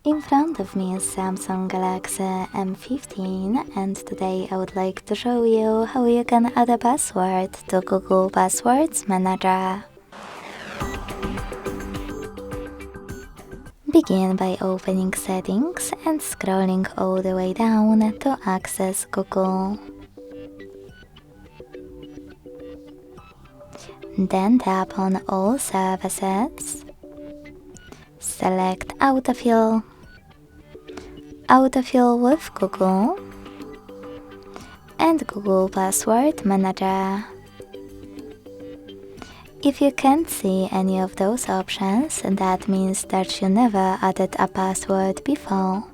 In front of me is Samsung Galaxy M15 and today I would like to show you how you can add a password to Google Passwords Manager. Begin by opening Settings and scrolling all the way down to access Google. Then tap on All Services. Select Autofill. Autofill with Google and Google Password Manager. If you can't see any of those options, that means that you never added a password before.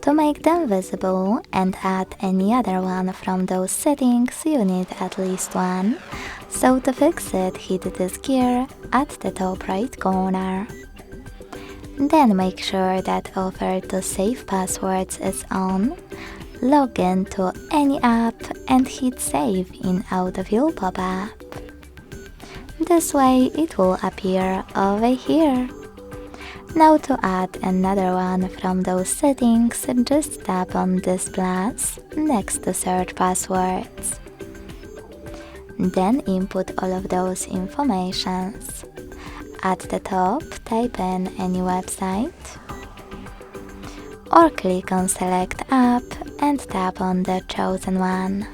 To make them visible and add any other one from those settings, you need at least one. So to fix it, hit this gear at the top right corner. Then make sure that Offer to Save Passwords is on. Log in to any app and hit Save in Autofill pop-up. This way it will appear over here. Now to add another one from those settings, just tap on this plus next to Search Passwords. Then input all of those informations. At the top, type in any website or click on Select App and tap on the chosen one.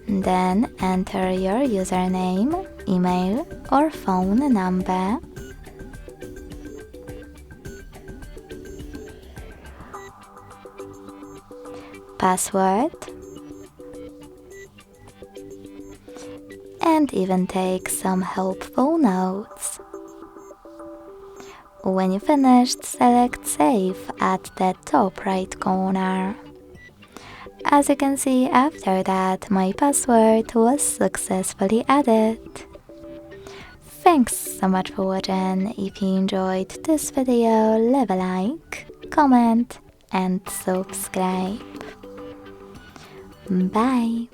Then enter your username, email or phone number. Password. And even take some helpful notes. When you finished, select Save at the top right corner. As you can see, after that, my password was successfully added. Thanks so much for watching. If you enjoyed this video, leave a like, comment and subscribe. Bye!